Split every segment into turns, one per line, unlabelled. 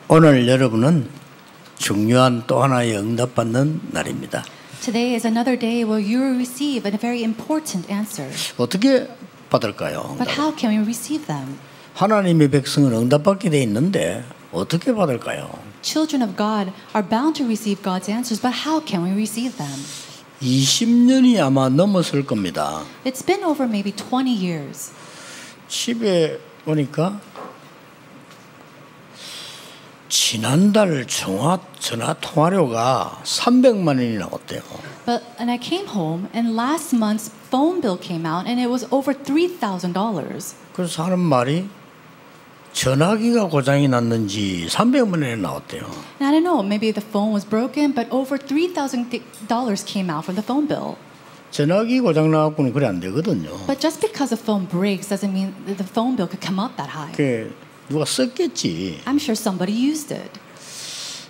오늘 여러분은 중요한 또 하나의 응답받는 날입니다.
Today is another day where you will receive a very important answer.
어떻게 받을까요?
But how can we receive them?
하나님의 백성은 응답받게 돼 있는데 어떻게 받을까요?
Children of God are bound to receive God's answers, but how can we receive them?
20년이 아마 넘었을 겁니다.
It's been over maybe 20 years.
집에 오니까 지난달 전화 통화료가 300만 원이 나왔대요.
But and I came home and last month's phone bill came out and it was over $3,000.
그래서 하는 말이 전화기가 고장이 났는지 300만 원이 나왔대요.
And I don't know, maybe the phone was broken, but over $3,000 came out from the phone bill.
전화기 고장 나갖고는 그래 안 되거든요.
But just because the phone breaks doesn't mean that the phone bill could come up that high.
그 누가 썼겠지.
I'm sure somebody used it.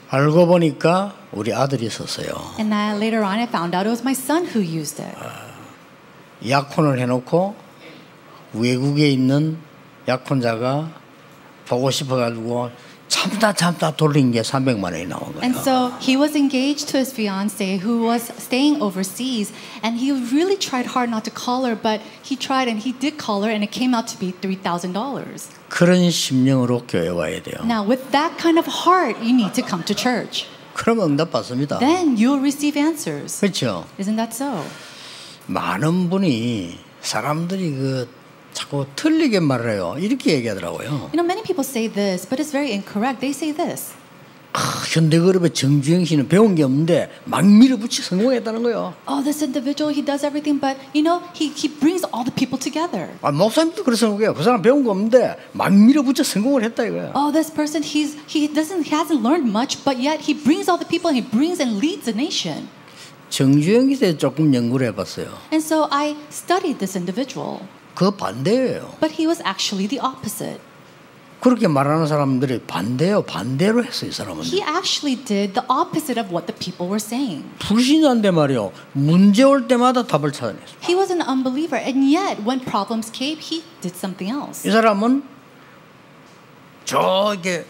알고 보니까 우리 아들이 썼어요.
And later on I found out it was my son who used it.
약혼을 해놓고 외국에 있는 약혼자가 보고 싶어가지고 참다 돌린 게 300만 원이 나온 거예요.
And so he was engaged to his fiancée who was staying overseas, and he really tried hard not to call her, but he tried and he did call her, and it came out to be $3,000.
그런 심령으로 교회 와야 돼요.
Now, with that kind of heart, you need to come to church.
그럼 응답 받습니다.
Then you'll receive answers.
그렇죠.
Isn't that so?
많은 분이 사람들이 자꾸 틀리게 말을 해요. 이렇게 얘기하더라고요.
You know, many people say this, but it's very incorrect. They say this.
현대그룹의 정주영 씨는 배운 게 없는데 막 밀어붙이 성공했다는 거예요.
Oh, this individual, he does everything, but you know, he brings all the people together.
목사님도 그래서 그래요. 그 사람 배운 거 없는데 막 밀어붙여 성공을 했다 이거예요.
Oh, this person, he hasn't learned much, but yet he brings all the people and he brings and leads the nation.
정주영 씨에 조금 연구를 해봤어요.
And so I studied this individual.
그 반대예요.
But he was actually the opposite.
그렇게 말하는 사람들이 반대로 했어요, 이 사람은.
He actually did the opposite of what the people were saying.
불신자인데 말이요. 문제 올 때마다 답을 찾아냈어요.
He was an unbeliever, and yet when problems came, he did something else.
이 사람은 저기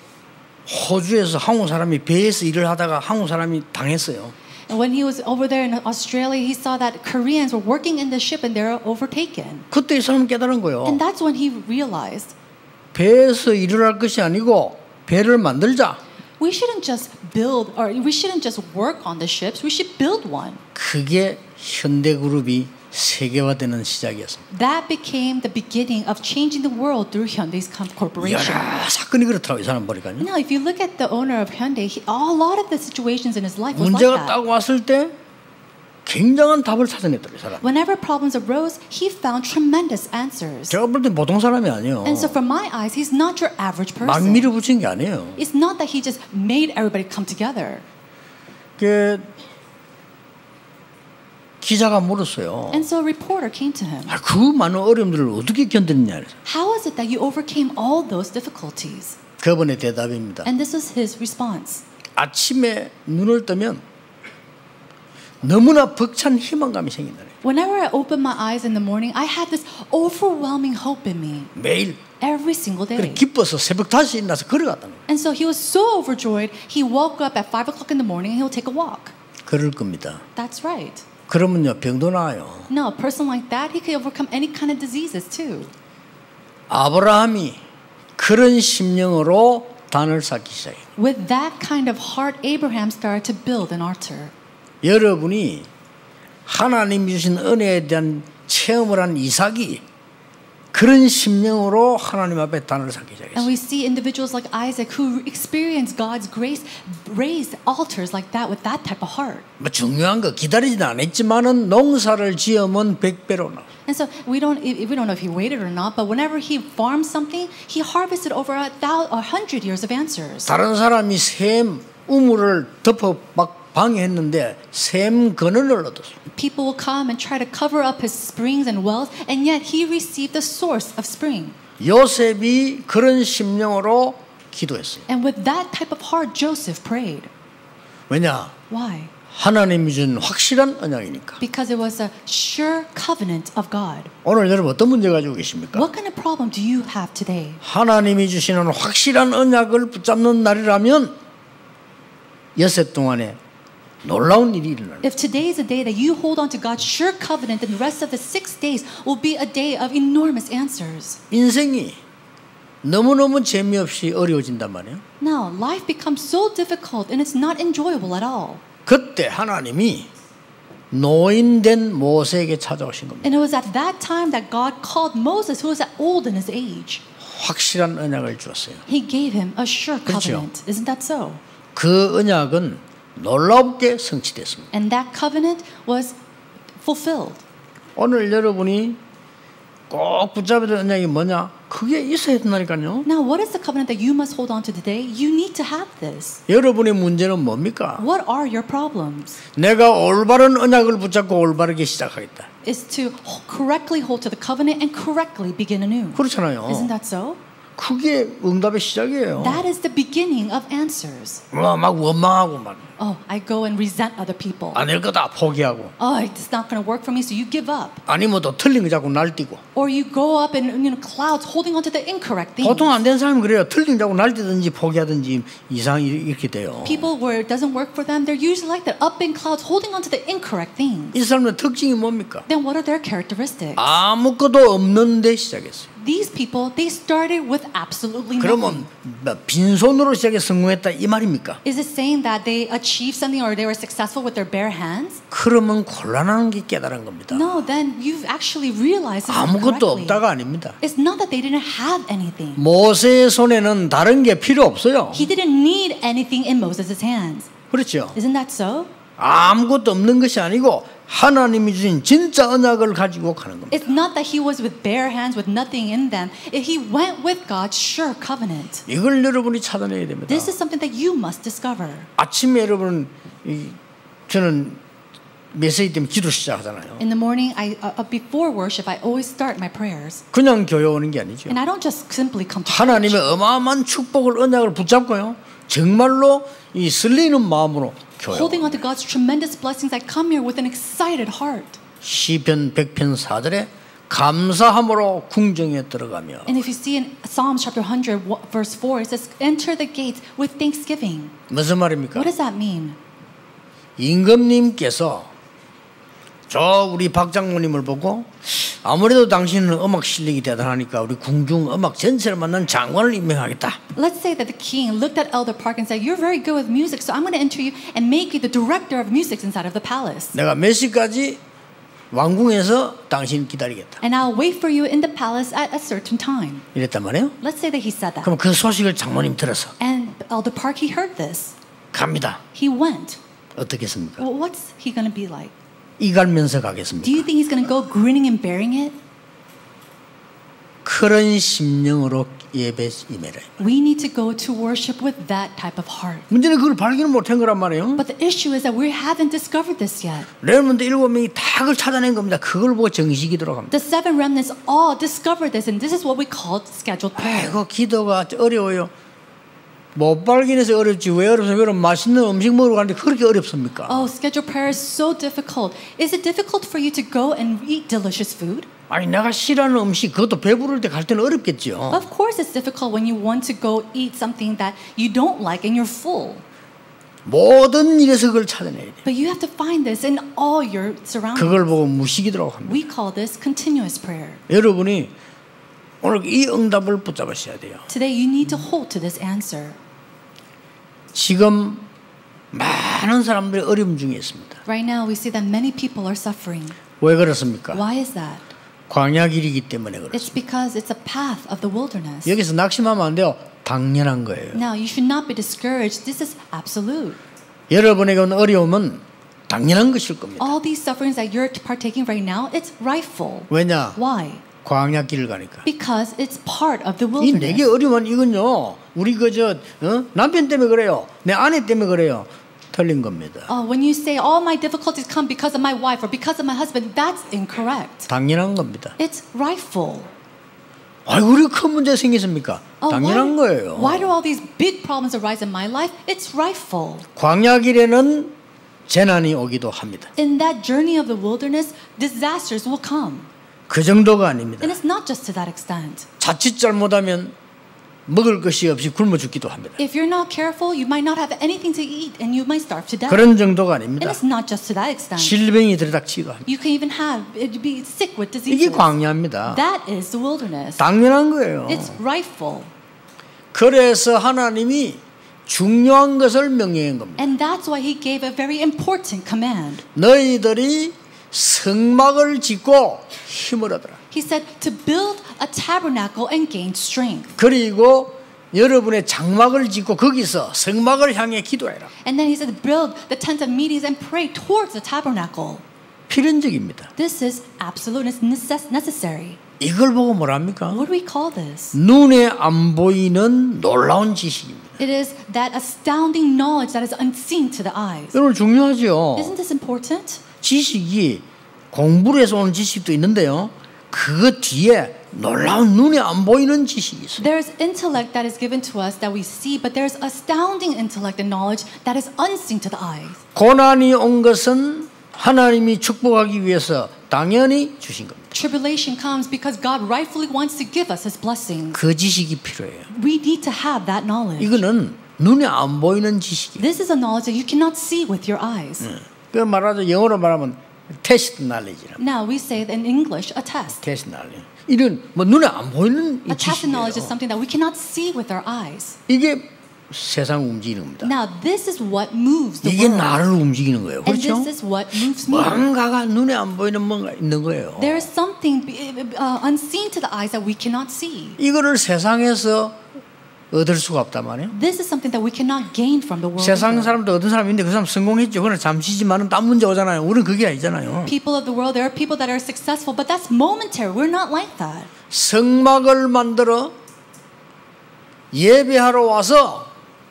호주에서 한국 사람이 배에서 일을 하다가 한국 사람이 당했어요.
And when he was over there in Australia, he saw that Koreans were working in the ship and they were overtaken.
그때 이 사람은 깨달은 거예요.
And that's when he realized
배에서 일을 할 것이 아니고 배를 만들자.
we shouldn't just build, or we shouldn't just work on the ships. We should build one.
그게 현대그룹이 세계화되는 시작이었습니다.
That became the beginning of changing the world through Hyundai's corporation.
여러 사건이 그렇더라고요. 이 사람 보니까요.
Now, if you look at the owner of Hyundai, a lot of the situations in his life was like
문제가
that.
딱 왔을 때 굉장한 답을 찾아냈더라고요. 이 사람.
Whenever problems arose, he found tremendous answers.
제가 볼 때 보통 사람이 아니에요.
And so from my eyes, he's not your average
막
person.
밀어붙인 게 아니에요.
It's not that he just made everybody come together.
그 기자가 물었어요.
And so a reporter came to him.
그 많은 어려움들을 어떻게 견뎠냐.
How is it that you overcame all those difficulties?
그분의 대답입니다.
And this was his response.
아침에 눈을 뜨면 너무나 벅찬 희망감이 생긴다.
Whenever I opened my eyes in the morning, I had this overwhelming hope in me.
매일
Every single
그래
day.
기뻐서 새벽 5시에 일어나서 걸어갔다는 거예요.
And so he was so overjoyed, he woke up at 5 o'clock in the morning and he'll take a walk.
그럴 겁니다.
That's right.
그러면요 병도 나아요.
No, a person like that, he could overcome any kind of diseases too.
아브라함이 그런 심령으로 단을 쌓기 시작해요.
With that kind of heart, Abraham started to build an altar.
여러분이 하나님 주신 은혜에 대한 체험을 한 이삭이 그런 심령으로 하나님 앞에 단을 쌓기
And
시작했어요.
we see individuals like Isaac who experienced God's grace raised altars like that with that type of heart.
뭐 중요한 거 기다리지는 않았지만은 농사를 지으면 100배로 나.
And so we don't know if he waited or not, but whenever he farmed something, he harvested over 100 years of answers.
다른 사람이 샘 우물을 덮어 막 방해했는데 샘 근원을 얻었어.
People will come and try to cover up his springs and wells, and yet he received the source of spring.
요셉이 그런 심령으로 기도했어요.
And with that type of heart, Joseph prayed.
왜냐?
Why?
하나님이 준 확실한 언약이니까.
Because it was a sure covenant of God.
오늘 여러분 어떤 문제 가지고 계십니까?
What kind of problem do you have today?
하나님이 주시는 확실한 언약을 붙잡는 날이라면 여섯 동안에 놀라운 일이 일어납니다.
If today is a day that you hold on to God's sure covenant, then the rest of the 6 days will be a day of enormous answers.
인생이 너무너무 재미없이 어려워진단 말이에요.
Now, life becomes so difficult and it's not enjoyable at all.
그때 하나님이 노인된 모세에게 찾아오신 겁니다.
And it was at that time that God called Moses, who was old in his age.
확실한 언약을 주었어요.
He gave him a sure
그렇죠.
covenant. Isn't that so?
그 언약은 놀랍게 성취됐습니다.
And that covenant was fulfilled.
오늘 여러분이 꼭 붙잡아야 될 언약이 뭐냐? 그게 있어야 된다니까요.
Now, what is the covenant that you must hold on to today? You need to have this.
여러분의 문제는 뭡니까?
What are your problems?
내가 올바른 언약을 붙잡고 올바르게 시작하겠다.
Is to correctly hold to the covenant and correctly begin anew.
그렇잖아요.
Isn't that so?
그게 응답의 시작이에요.
That is the beginning of answers.
막 원망하고 막
Oh, I go and resent other people.
안 될 거다 포기하고.
Oh, it's not going to work for me, so you give up.
아니면 또 틀린 거 자꾸 날뛰고.
Or you go up in clouds holding on to the incorrect things.
보통 안 되는 사람은 그래요. 틀린 거 자꾸 날뛰든지 포기하든지 이상 이렇게 돼요.
People where it doesn't work for them, they're usually like that, up in clouds holding on to the incorrect things.
이 사람의 특징이 뭡니까?
Then what are their characteristics?
아무것도 없는데 시작했어요.
These people, they started with absolutely
그러면
nothing.
빈손으로 시작해 성공했다 이 말입니까?
Is it saying that they achieved something or they were successful with their bare hands?
그러면 곤란한 게 깨달은 겁니다.
No, then you've actually realized this
아무것도
incorrectly.
없다가 아닙니다.
It's not that they didn't have anything.
모세의 손에는 다른 게 필요 없어요.
He didn't need anything in Moses' hands.
그렇죠.
Isn't that so?
아무것도 없는 것이 아니고 하나님이 주신 진짜 언약을 가지고 가는 겁니다.
It's not that he was with bare hands with nothing in them. He went with God's sure covenant.
이걸 여러분이 찾아내야 됩니다.
This is something that you must discover.
아침에 여러분 저는 메시지 때문에 기도 시작하잖아요.
In the morning, before worship, I always start my prayers.
그냥 교회 오는 게 아니죠.
And I don't just simply come to
하나님의
church.
어마어마한 축복을 언약을 붙잡고요. 정말로 이 설레는 마음으로 교회.
Holding on to God's tremendous blessings, I come here with an excited heart.
시편 100편 4절에 감사함으로 궁정에 들어가며.
And if you see in Psalms chapter 100 verse 4, it says, "Enter the gates with thanksgiving."
무슨 말입니까?
What does that mean?
임금님께서 저 우리 박 장모님을 보고 아무래도 당신은 음악 실력이 대단하니까 우리 궁중 음악 전체를 맡는 장관을 임명하겠다.
Let's say that the king looked at Elder Park and said, "You're very good with music, so I'm going to enter you and make you the director of music inside of the palace.
내가 몇 시까지 왕궁에서 당신 기다리겠다.
And I'll wait for you in the palace at a certain time."
이랬단 말이에요.
Let's say that he said that.
그럼 그 소식을 장모님 들어서
And Elder Park, he heard this.
갑니다.
He went.
어떻겠습니까?
Well, what's he going to be like?
이갈면서
Do
가겠습니까?
you think he's going to go grinning and bearing it?
그런 심령으로 예배 임해라.
We need to go to worship with that type of heart.
문제는 그걸 발견을 못한 거란 말이에요.
But the issue is that we haven't discovered this yet.
레몬드 7명이 다 그걸 찾아낸 겁니다. 그걸 보고 정식이 들어갑니다.
The 7 remnants all discovered this, and this is what we call scheduled prayer.
아이고 기도가 어려워요. 못 발견해서 어렵지 왜 어렵습니까? 여러분 맛있는 음식 먹으러 가는데 그렇게 어렵습니까?
Oh, scheduled prayer is so difficult. Is it difficult for you to go and eat delicious food?
아니 내가 싫어하는 음식 그것도 배부를 때 갈 때는 어렵겠죠.
Of course it's difficult when you want to go eat something that you don't like and you're full.
모든 일에서 그걸 찾아내야 돼.
But you have to find this in all your surroundings.
그걸 보고 무식이라고 합니다.
We call this continuous prayer.
여러분이 오늘 이 응답을 붙잡으셔야 돼요.
Today you need to hold to this answer.
지금 많은 사람들이 어려움 중에 있습니다.
Right now we see that many people are suffering.
왜 그렇습니까?
Why is that?
광야길이기 때문에 그렇습니다.
It's because it's a path of the wilderness.
여기서 낙심하면 안 돼요. 당연한 거예요.
Now you should not be discouraged. This is absolute.
여러분에게 온 어려움은 당연한 것일 겁니다.
All these sufferings that you're partaking right now, it's rightful.
왜냐?
Why?
광야길을 가니까.
Because it's part of the
이 내게
wilderness.
어려운 이건요. 우리 남편 때문에 그래요. 내 아내 때문에 그래요. 틀린 겁니다.
When you say all my difficulties come because of my wife or because of my husband, that's incorrect.
당연한 겁니다.
It's rightful.
아이고 우리 큰 문제 생겼습니까? 당연한 거예요.
Why do all these big problems arise in my life? It's rightful.
광야길에는 재난이 오기도 합니다.
In that journey of the wilderness, disasters will come.
그 정도가 아닙니다.
And it's not just to that extent.
자칫 잘못하면 먹을 것이 없이 굶어 죽기도 합니다.
If you're not careful, you might not have anything to eat and you might starve to death.
그런 정도가
And
아닙니다.
it's not just to that extent.
질병이 들이닥치기도 합니다.
You can even be sick with
이게
diseases.
광야입니다.
That is the wilderness.
당연한 거예요.
It's rightful.
그래서 하나님이 중요한 것을 명령한 겁니다.
And that's why he gave a very important command.
너희들이 성막을 짓고 힘을 얻어라.
He said to build a tabernacle and gain strength.
그리고 여러분의 장막을 짓고 거기서 성막을 향해 기도해라.
And then he said build the tent of meetings and pray towards the tabernacle.
필연적입니다.
This is absolute necessary.
이걸 보고 뭐랍니까?
What do we call this?
눈에 안 보이는 놀라운 지식입니다.
It is that astounding knowledge that is unseen to the eyes.
여러분 중요하죠.
Isn't this important?
지식이 공부를 해서 오는 지식도 있는데요. 그 뒤에 놀라운 눈에 안 보이는 지식이 있어요.
There's intellect that is given to us that we see, but there's astounding intellect and knowledge that is unseen to the eyes.
고난이 온 것은 하나님이 축복하기 위해서 당연히 주신 겁니다.
Tribulation comes because God rightfully wants to give us His blessings.
그 지식이 필요해요.
We need to have that knowledge.
이거는 눈에 안 보이는 지식이에요.
This is a knowledge that you cannot see with your eyes.
그 말하자 영어로 말하면 test knowledge라.
Now we say in English a test.
test knowledge. 이런 뭐 눈에 안 보이는 이
A test of knowledge is
지식이에요.
something that we cannot see with our eyes.
이게 세상 움직이는 겁니다.
Now this is what moves the
이게
world.
나를 움직이는 거예요.
And
그렇죠?
this is what moves me.
뭔가가 눈에 안 보이는 뭔가 있는 거예요.
There is something unseen to the eyes that we cannot see.
이거를 세상에서 얻을 수가 없단 말이에요.
This is something that we cannot gain from the world.
세상 사람도 어떤 사람이 있는데 그 사람 성공했죠. 그러나 잠시지만은 딴 문제 오잖아요. 우리는 그게 아니잖아요.
People of the world, there are people that are successful, but that's momentary. We're not like that.
성막을 만들어 예배하러 와서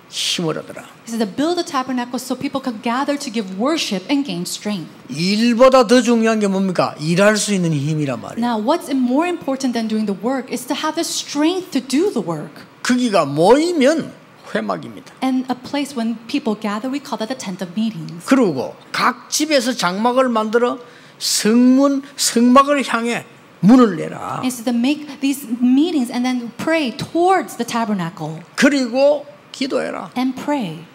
힘을 얻어라.
He said to build a tabernacle so people could gather to give worship and gain strength.
일보다 더 중요한 게 뭡니까? 일할 수 있는 힘이란 말이에요.
Now, what's more important than doing the work is to have the strength to do the work.
거기가 모이면 회막입니다.
And a place when people gather, we call that the tent of meetings.
그리고 각 집에서 장막을 만들어 성막을 향해 문을 내라.
And so to make these meetings and then pray towards the tabernacle
그리고 기도해라.
and pray.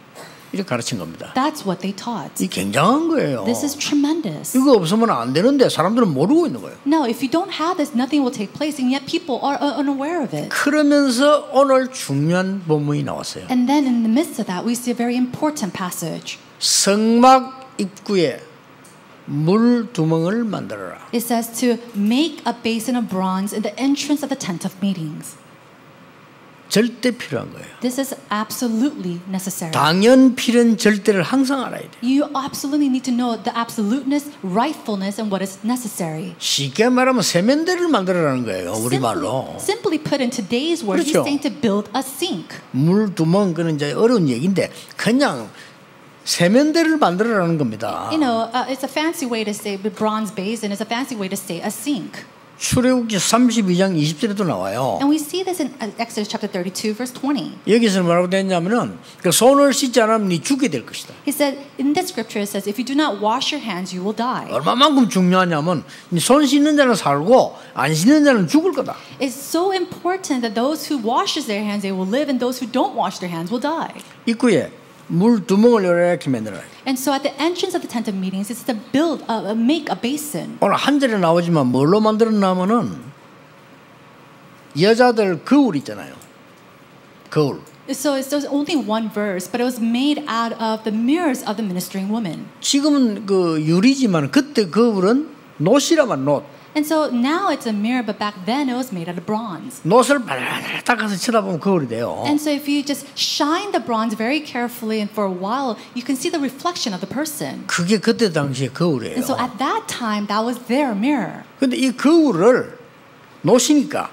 이렇게 가르친 겁니다.
That's what they taught.
이 굉장한 거예요.
This is tremendous.
이거 없으면 안 되는데 사람들은 모르고 있는 거예요.
No, if you don't have this, nothing will take place, and yet people are unaware of it.
그러면서 오늘 중요한 본문이 나왔어요.
And then in the midst of that, we see a very important passage.
성막 입구에 물 두멍을 만들어라.
It says to make a basin of bronze in the entrance of the tent of meetings.
절대 필요한 거예요.
This is absolutely necessary.
당연 필연 절대를 항상 알아야 돼요.
You absolutely need to know the absoluteness, rightfulness, and what is necessary.
쉽게 말하면 세면대를 만들어라는 거예요. 우리말로.
Simply put in today's words, he's
그렇죠.
saying to build a sink.
물 두멍 그는 이제 어려운 얘기인데 그냥 세면대를 만들어라는 겁니다.
You know, it's a fancy way to say the bronze basin. It's a fancy way to say a sink.
출애굽기 32장 20절에도 나와요.
And we see this in Exodus chapter 32, verse 20.
여기서 뭐라고 되냐면은 그 손을 씻지 않으면 네 죽게 될 것이다.
He said, in this scripture, it says, if you do not wash your hands, you will die.
얼마만큼 중요하냐면 손 씻는 자는 살고 안 씻는 자는 죽을 거다.
It's so important that those who washes their hands, they will live, and those who don't wash their hands will die.
입구에 물 두멍을 이렇게 만들어라.
And so at the entrance of the tent of meetings, it's to make a basin.
오늘 한 절에 나오지만 뭘로 만들었냐면은 여자들 거울 있잖아요. 거울.
So it's only one verse, but it was made out of the mirrors of the ministering women.
지금은 그 유리지만 그때 거울은 놋이라만 놋.
And so now it's a mirror, but back then it was made out of bronze.
놋을 발랄 닦아서 쳐다보면 거울이 돼요.
And so if you just shine the bronze very carefully and for a while, you can see the reflection of the person.
그게 그때 당시에 거울이에요.
And so at that time, that was their mirror.
근데 이 거울을 놋이니까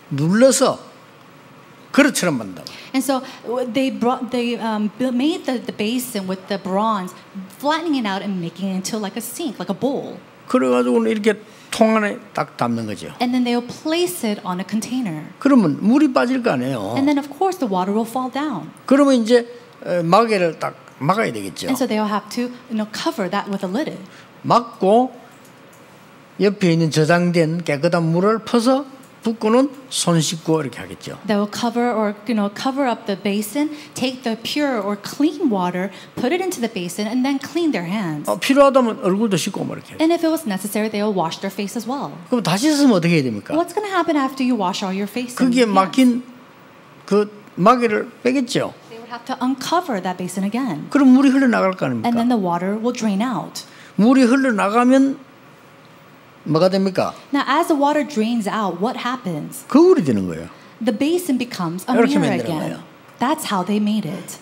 눌러서 그릇처럼 만든다.
And so they made the basin with the bronze, flattening it out and making it into like a sink, like a bowl.
그래가지고 이렇게 통 안에 딱 담는 거죠.
And then they'll place it on a container.
그러면 물이 빠질 거 아니에요.
And then of course the water will fall down.
그러면 이제 마개를 딱 막아야 되겠죠.
And so they'll have to, cover that with a lid.
막고 옆에 있는 저장된 깨끗한 물을 퍼서 붓고는 손 씻고 이렇게 하겠죠.
They will cover up the basin, take the pure or clean water, put it into the basin, and then clean their hands.
필요하다면 얼굴도 씻고 뭐 이렇게.
And if it was necessary, they will wash their face as well.
그럼 다시 씻으면 어떻게 해야 됩니까?
What's going to happen after you wash all your face?
그게 막힌 그 마개를 빼겠죠.
They would have to uncover that basin again.
그럼 물이 흘러나갈 거 아닙니까?
And then the water will drain out.
물이 흘러나가면 뭐가 됩니까?
Now, as the water drains out, what happens?
거울이 되는 거예요.
The basin becomes a
이렇게
mirror
만드는
again.
거예요.
That's how they made it.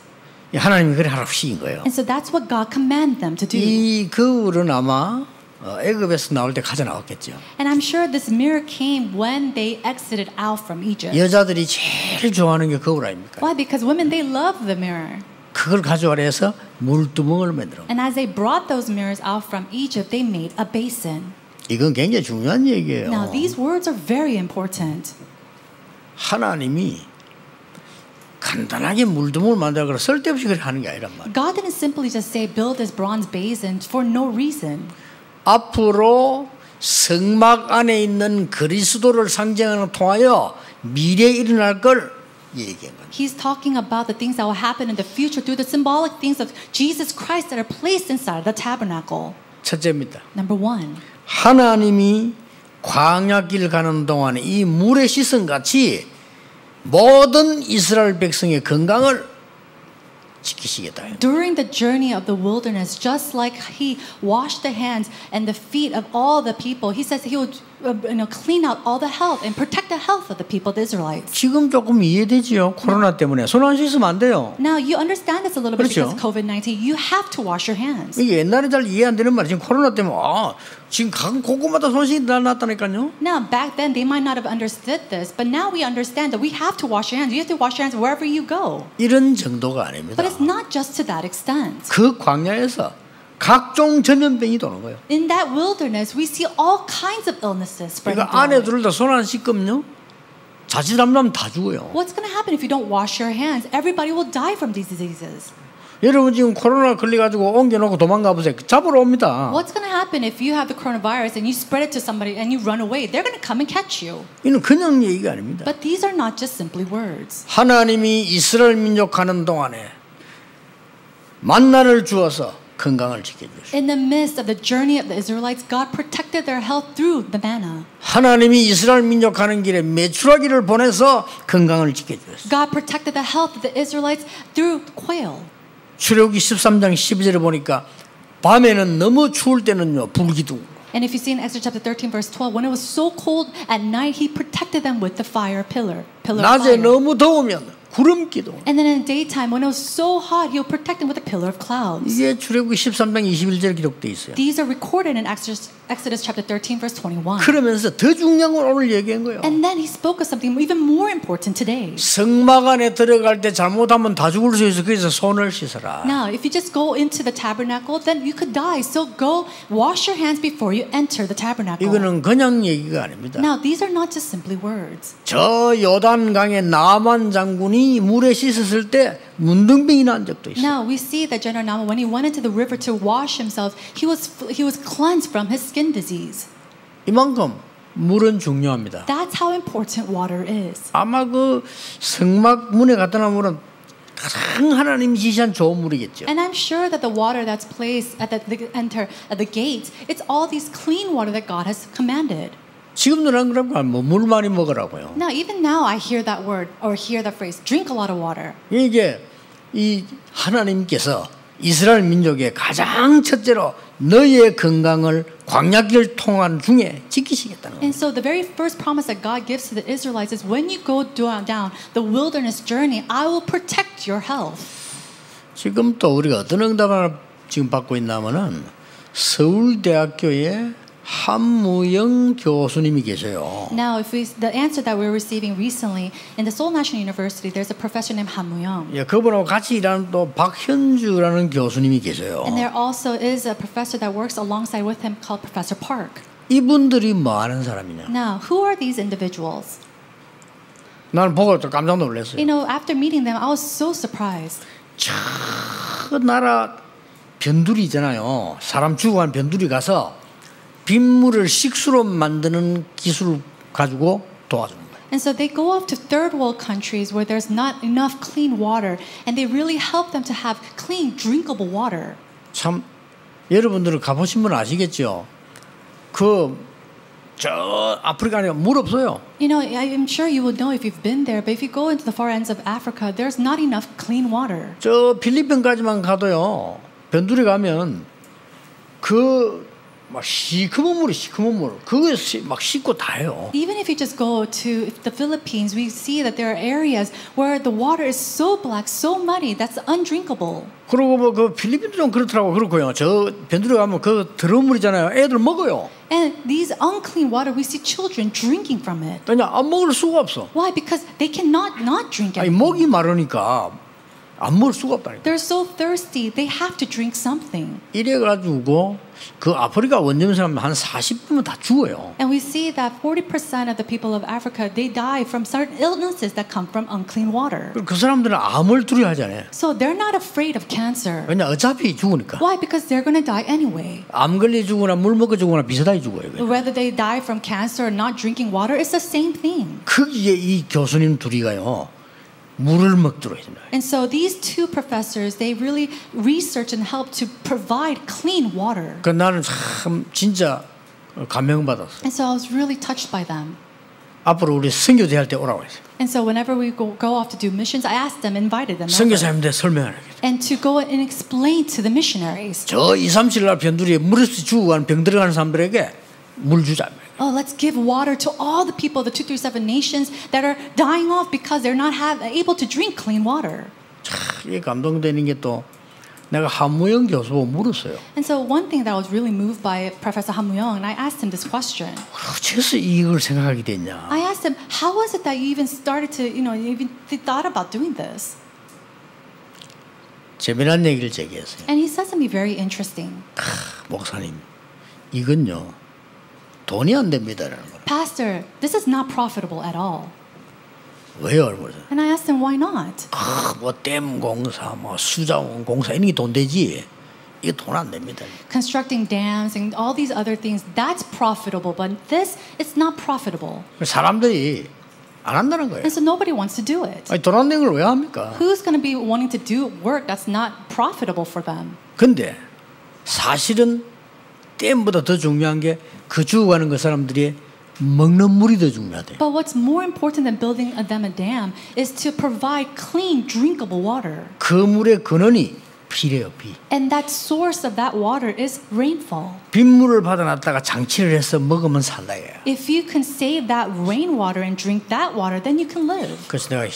하나님이 그래 하라고 시킨 거예요.
And so that's what God commanded them to do.
이 거울은 아마 애굽에서 나올 때 가져 나왔겠죠.
And I'm sure this mirror came when they exited out from Egypt.
여자들이 제일 좋아하는 게 거울 아닙니까?
Why? Because women, they love the mirror.
그걸 가져와라 해서 물두멍을 만들어.
And as they brought those mirrors out from Egypt, they made a basin.
이건 굉장히 중요한 얘기예요.
Now, these words are very important.
하나님이 간단하게 물두멍을 만들어 쓸데없이 그렇게 하는 게 아니란 말이에요.
God didn't simply just say, build this bronze basin for no reason.
앞으로 성막 안에 있는 그리스도를 상징하는 통하여 미래에 일어날 걸 얘기한 거예요.
He's talking about the things that will happen in the future through the symbolic things of Jesus Christ that are placed inside the tabernacle.
첫째입니다.
Number one.
하나님이 광야길 가는 동안에 이 물에 씻은 같이 모든 이스라엘 백성의 건강을 지키시겠다.
During the journey of the wilderness, just like he washed the hands and the feet of all the people, he says he would clean out all the health and protect the health of the people, the Israelites.
지금 조금 이해되지요. 코로나 때문에 손 안 씻으면 안 돼요.
Now you understand this a little bit
그렇죠?
because of COVID-19. You have to wash your hands.
이게 옛날에 잘 이해 안 되는 말이 지금 코로나 때문에 지금 각 곳곳마다 손 씻기 났다니까요.
Now back then they might not have understood this, but now we understand that we have to wash your hands. You have to wash your hands wherever you go.
이런 정도가 아닙니다.
But it's not just to that extent.
그 광야에서 각종 전염병이 도는 거예요.
In that wilderness, we see all kinds of illnesses spreading.
그러니까 안에 들어다 손 안 씻으면요, 자칫하면 다 죽어요.
What's going to happen if you don't wash your hands? Everybody will die from these diseases.
여러분 지금 코로나 걸려가지고 옮겨놓고 도망가 보세요. 잡으러 옵니다.
What's going to happen if you have the coronavirus and you spread it to somebody and you run away? They're going to come and catch you.
이는 그냥 얘기가 아닙니다.
But these are not just simply words.
하나님이 이스라엘 민족 가는 동안에 만나를 주어서 건강을 지켜주시고
In the midst of the journey of the Israelites, God protected their health through the manna.
하나님이 이스라엘 민족 가는 길에 메추라기를 보내서 건강을 지켜주셨어요.
God protected the health of the Israelites through quail.
출애굽기 13장 12절에 보니까 밤에는 너무 추울 때는요 불기둥.
And if you see in Exodus chapter 13 verse 12, when it was so cold at night, He protected them with the fire pillar of
낮에
fire.
너무 더우면 구름 기둥.
And then in the daytime, when it was so hot, He'll protect them with a pillar of clouds.
이게 출애굽기 13장 21절에 기록돼 있어요.
These are recorded in Exodus chapter 13 verse 21.
그러면서 더 중요한 걸 오늘 얘기한 거예요.
And then He spoke of something even more important today.
성막 안에 들어갈 때 잘못하면 다 죽을 수 있어. 그래서 손을 씻어라.
Now, if you just go into the tabernacle, then you could die. So go wash your hands before you enter the tabernacle.
이거는 그냥 얘기가 아닙니다.
Now, these are not just simply words.
저 요단강에 나만 장군이 물에 씻었을 때 문둥병이 난 적도 있어요.
Now, we see that General Naaman, when he went into the river to wash himself, he was cleansed from his skin disease.
이만큼 물은 중요합니다.
That's how important water is.
아마 그 성막 문에 갖다 놓은 물은 가장 하나님이 지시한 좋은 물이겠죠.
And I'm sure that the water that's placed at the gate, it's all these clean water that God has commanded.
지금도 난 그러고 물 많이 먹으라고요.
Now, even now, I hear that word or hear that phrase, drink a lot of water.
이게 이 하나님께서 이스라엘 민족의 가장 첫째로 너희의 건강을 광야길 통한 중에 지키시겠다는 거예요.
And so the very first promise that God gives to the Israelites is when you go down the wilderness journey, I will protect your health.
지금 또 우리가 어떤 응답을 지금 받고 있냐면은 서울대학교에 한무영 교수님이 계세요.
Now, the answer that we're receiving recently in the Seoul National University, there's a professor named Han Mu-young.
예, 그분하고 같이 일하는 또 박현주라는 교수님이 계세요.
And there also is a professor that works alongside with him called Professor Park.
이분들이 뭐 하는 사람이냐?
Now, who are these individuals?
나는 보고 또 깜짝 놀랐어요.
You know, after meeting them, I was so surprised.
그 나라 변두리 있잖아요. 사람 죽어간 변두리 가서 빗물을 식수로 만드는 기술을 가지고 도와주는 거예요.
And so they go off to third world countries where there's not enough clean water, and they really help them to have clean, drinkable water.
참 여러분들은 가보신 분은 아시겠죠. 저 아프리카에 물 없어요.
You know, I'm sure you will know if you've been there, but if you go into the far ends of Africa, there's not enough clean water.
저 필리핀까지만 가도요. 변두리 가면 막 시커먼 물이 시커먼 물. 그거 막 씻고 다 해요.
Even if you just go to the Philippines, we see that there are areas where the water is so black, so muddy, that's undrinkable.
그리고 뭐 그 필리핀도 좀 그렇더라고. 그렇고요. 저 변두리 가면 그 더러운 물이잖아요. 애들 먹어요.
And these unclean water, we see children drinking from it.
그냥 안 먹을 수가 없어.
Why? Because they cannot not drink it.
아니 목이 마르니까 안 먹을 수가 없다니까.
They're so thirsty, they have to drink something.
이래가지고 그 아프리카 원주민 사람 한 40%면 다 죽어요.
And we see that 40% of the people of Africa, they die from certain illnesses that come from unclean water.
그 사람들은 암을 두려워하잖아요.
So they're not afraid of cancer.
왜냐 어차피 죽으니까.
Why? Because they're going to die anyway.
암 걸려 죽거나 물 먹고 죽거나 비슷하게 죽어요.
Whether they die from cancer or not drinking water, it's the same thing.
거기에 이 교수님 둘이가요. 물을 먹도록 해줍니다.
And so these two professors, they really research and help to provide clean water.
그 나는 참 진짜 감명받았어.
And so I was really touched by them.
앞으로 우리 선교대 할 때 오라고 했어요.
And so whenever we go off to do missions, I asked them, invited them, over,
선교사님들 설명하라.
and to go and explain to the missionaries.
저 2, 3, 7날 변두리에 물 없이 죽어가는 병 들어가는 사람들에게 물 주자.
Oh, let's give water to all the people, the 237 nations that are dying off because they're not able to drink clean water.
이게 감동되는 게 또 내가 한무영 교수 보고 물었어요.
And so one thing that I was really moved by Professor Han Mu-young, and I asked him this question.
어째서 이걸 생각하게 됐냐?
I asked him, how was it that you even started to, even thought about doing this?
재미난 얘기를 제기했어요.
And he said something very interesting.
목사님, 이건요 돈이 안 됩니다라는 거예요.
Pastor, this is not profitable at all.
왜요?
And I asked him, why not?
뭐 댐 공사, 뭐 수자원 공사 이런 게 돈 되지. 이게 돈 안 됩니다.
Constructing dams and all these other things, that's profitable, but this, it's not profitable.
사람들이 안 한다는 거예요.
And so nobody wants to do it.
아니 돈 안 되는 걸 왜 합니까?
Who's going to be wanting to do work that's not profitable for them?
근데 사실은 댐보다 더 중요한 게 그 죽어가는 그 사람들이 먹는 물이 더 중요하대.
But what's more important than building them a dam is to provide clean, drinkable water.
그 물의 근원이 비래요, 비.
And that source of that water is rainfall.
빗물을 받아놨다가 장치를 해서 먹으면 산다 이거야.
If you can save that rainwater and drink that water, then you can live.
그래서 내가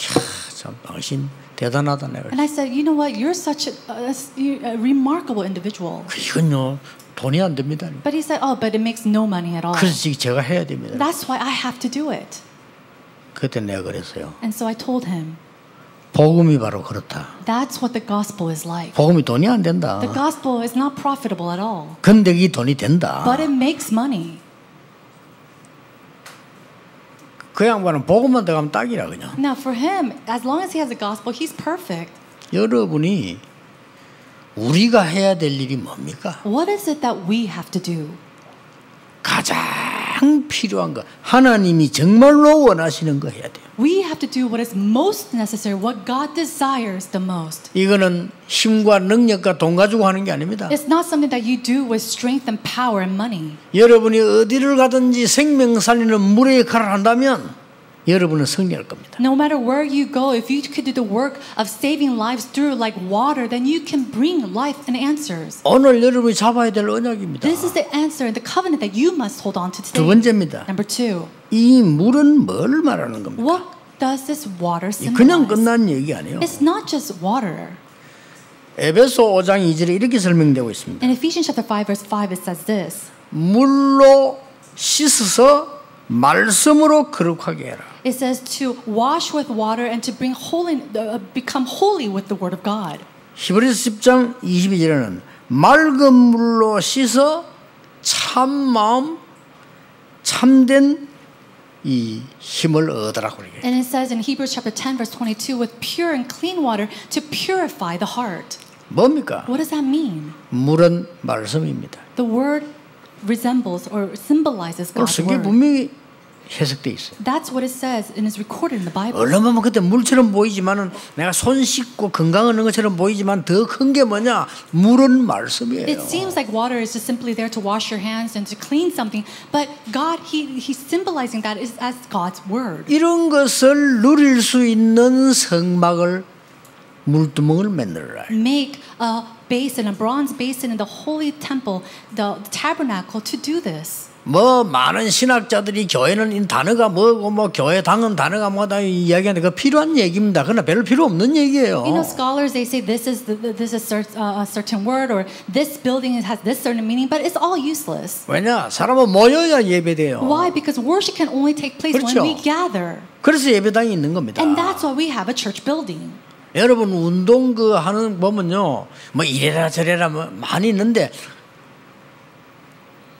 참 당신 대단하다 내가.
And I said, you know what? You're such a remarkable individual.
이건요 돈이 안 됩니다.
But he said, oh, but it makes no money at all.
그래서 지금 제가 해야 됩니다.
That's why I have to do it.
그때 내가 그랬어요.
And so I told him,
복음이 바로 그렇다.
that's what the gospel is like.
복음이 돈이 안 된다.
The gospel is not profitable at all.
근데 이 돈이 된다.
But it makes money.
그 양반은 복음만 들어가면 딱이라 그냥.
Now for him, as long as he has the gospel, he's perfect.
여러분이 우리가 해야 될 일이 뭡니까?
What is it that we have to do?
가장 필요한 거 하나님이 정말로 원하시는 거 해야 돼요.
We have to do what is most necessary, what God desires the most.
이거는 힘과 능력과 돈 가지고 하는 게 아닙니다.
It's not something that you do with strength and power and money.
여러분이 어디를 가든지 생명 살리는 물의 역할을 한다면 여러분은 승리할 겁니다.
No matter where you go, if you could do the work of saving lives through like water, then you can bring life and answers.
오늘 여러분이 잡아야 될 언약입니다.
This is the answer, the covenant that you must hold on to today.
두 번째입니다.
Number two,
이 물은 뭘 말하는 겁니까?
what does this water
그냥
symbolize?
끝난 얘기 아니에요.
It's not just water.
에베소 5장 2절에 이렇게 설명되고 있습니다.
In Ephesians chapter 5 verse 5 it says this.
물로 씻어서 말씀으로 거룩하게 해라.
It says to wash with water and to bring become holy with the word of God.
히브리서 10장 22절에는 맑은 물로 씻어 참 마음 참된 이 힘을 얻으라고 그래요.
And it says in Hebrews chapter 10 verse 22 with pure and clean water to purify the heart.
뭡니까?
What does that mean?
물은 말씀입니다.
The word resembles or symbolizes
오늘
God's
성경에
word.
분명히 해석돼 있어요.
That's what it says and is recorded in the Bible.
얼른 보면 그때 물처럼 보이지만은 내가 손 씻고 건강한 것처럼 보이지만 더 큰 게 뭐냐? 물은 말씀이에요.
It seems like water is just simply there to wash your hands and to clean something, but God, He's symbolizing that as God's word.
이런 것을 누릴 수 있는 성막을 물두멍을 만들어라.
Make a basin, a bronze basin in the holy temple, the tabernacle, to do this.
뭐 많은 신학자들이 교회는 이 단어가 뭐고 뭐 교회 당은 단어가 뭐다 이야기하는데 그 필요한 얘기입니다. 그러나 별로 필요 없는 얘기예요.
You know, scholars they say this is a certain word or this building has this certain meaning, but it's all useless.
왜냐? 사람은 모여야 예배돼요.
Why? Because worship can only take place
그렇죠.
when we gather,
그래서 예배당이 있는 겁니다.
and that's why we have a church building.
여러분 운동 그 하는 보면요, 뭐 이래라 저래라 뭐 많이 있는데.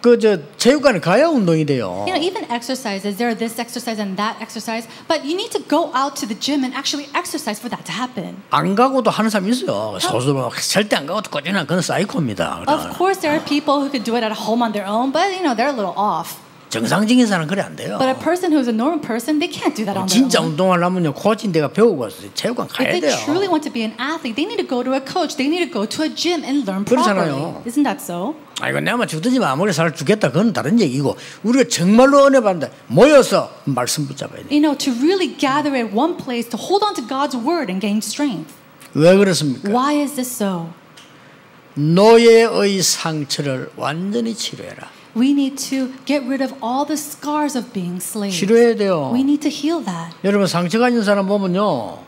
그 저 체육관에 가야 운동이 돼요.
You know, even exercises, there are this exercise and that exercise, but you need to go out to the gym and actually exercise for that to happen.
안 가고도 하는 사람이 있어요. 소수로 절대 안 가고도 꾸준한 그건 사이코입니다.
Of course, there are people who could do it at home on their own, but you know, they're a little off.
정상적인 사람은 그래 안 돼요.
But a person who's a normal person, they can't do that on their
진짜
own.
운동하려면요 코치인 데가 배우고 왔어요. 체육관
If
가야
they
돼요.
truly want to be an athlete, they need to go to a coach. They need to go to a gym and learn
그렇잖아요.
properly. Isn't that so?
아이고 내가 죽든지 아무리 살 죽겠다 그건 다른 얘기고 우리가 정말로 은혜 받는다 모여서 말씀 붙잡아야 돼.
You know, to really gather at one place to hold on to God's word and gain strength.
왜 그렇습니까?
Why is this so?
노예의 상처를 완전히 치료해라.
We need to get rid of all the scars of being slaves.
치료해야 돼요.
We need to heal that.
여러분 상처가 있는 사람 보면요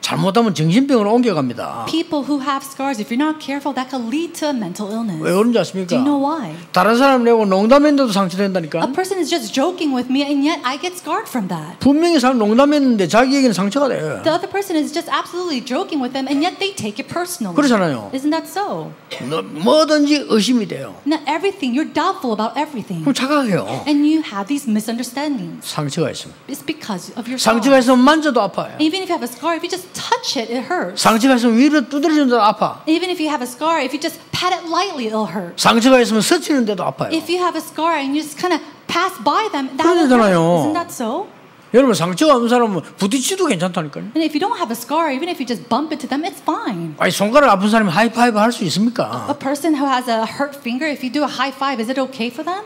잘못하면 정신병으로 옮겨갑니다.
People who have scars, if you're not careful, that could lead to a mental illness.
왜 그런지 아십니까?
Do you know why?
다른 사람 내고 농담했는데도
A
상처된다니까.
person is just joking with me and yet I get scarred from that.
분명히 사람 농담했는데 자기에게는 상처가 돼.
The other person is just absolutely joking with them and yet they take it personally.
그렇잖아요.
Isn't that so?
뭐든지 의심이 돼요.
Not everything, you're doubtful about everything.
그럼 착각해요.
And you have these misunderstandings.
상처가 있으면.
It's because of your
상처가
scars.
있으면 만져도 아파요.
Even if you have a scar, if you just touch it, it hurts.
상처가 있으면 위로 두드려준데도 아파.
Even if you have a scar, if you just pat it lightly, it'll hurt.
상처가 있으면 스치는데도 아파요.
If you have a scar and you just kind of pass by them, that will
그러잖아요.
hurt. Isn't that so?
여러분 상처가 없는 사람은 부딪히도 괜찮다니까요.
And if you don't have a scar, even if you just bump into them, it's fine.
아니 손가락 아픈 사람이 하이파이브 할 수 있습니까?
A person who has a hurt finger, if you do a high five, is it okay for them?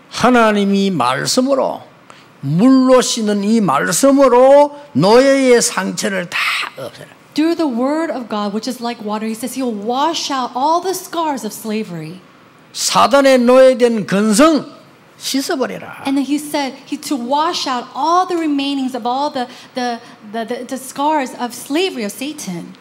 하나님이 말씀으로 물로 씻는 이 말씀으로 노예의 상처를 다 없애라.
Through the word of God, which is like water, he says he'll wash out all the scars of slavery.
사단의 노예된 근성 씻어버려라.
And then he said to wash out all the remainings of all the scars of slavery of Satan.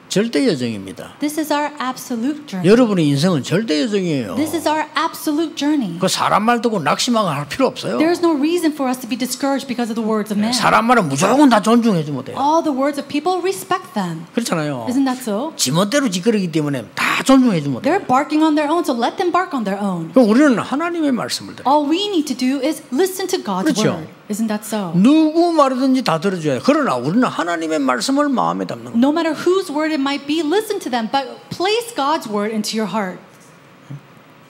절대 여정입니다.
This is our absolute journey.
여러분의 인생은 절대 여정이에요.
This is our absolute journey.
그 사람 말 듣고 낙심하고 할 필요 없어요.
There is no reason for us to be discouraged because of the words of men.
사람 말은 무조건 다 존중해 주면 돼요.
All the words of people, respect them.
그렇잖아요.
Isn't that so?
지멋대로 짓거리기 때문에 다 존중해 주면 돼요.
They're barking on their own, so let them bark on their own.
그럼 우리는 하나님의 말씀을 들어요.
All we need to do is listen to God's
그렇죠.
word. Isn't that so?
누구 말이든지 다 들어줘야 돼요. 그러나 우리는 하나님의 말씀을 마음에 담는 거예요.
No matter whose word it might be, listen to them, but place God's word into your heart.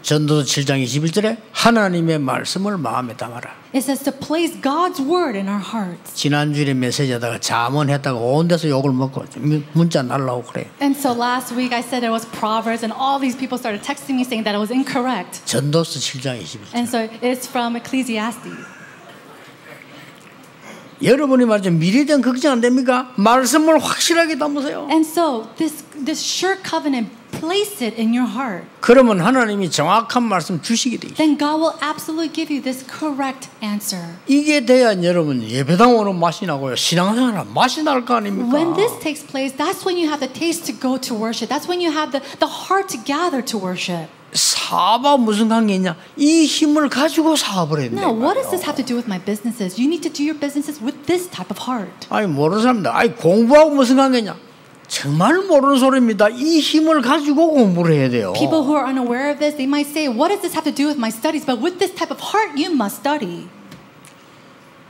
전도서 7장 21절에 하나님의 말씀을 마음에 담아라.
It says to place God's word in our hearts.
지난주에 메시지하다가 잠언했다가 온 데서 욕을 먹고 문자 날라오고 그래요.
And so last week I said it was Proverbs and all these people started texting me saying that it was incorrect.
전도서 7장 21절.
And so it's from Ecclesiastes.
여러분이 말이죠. 미래에 대한 걱정 안 됩니까? 말씀을 확실하게 담으세요.
And so this sure covenant, place it in your heart.
그러면 하나님이 정확한 말씀 주시게 돼 있어요.
Then God will absolutely give you this correct answer.
이게 돼야 여러분 예배당 오는 맛이 나고요. 신앙생활 맛이 날 거 아닙니까?
When this takes place, that's when you have the taste to go to worship. That's when you have the heart to gather to worship.
사업하고 무슨 관계 있냐? 이 힘을 가지고 사업을 했는데.
No, what does this have to do with my businesses? You need to do your businesses with this type of heart.
아니 모르는 사람들, 아니 공부하고 무슨 관계냐? 정말 모르는 소리입니다. 이 힘을 가지고 공부를 해야 돼요.
People who are unaware of this, they might say, "What does this have to do with my studies?" But with this type of heart, you must study.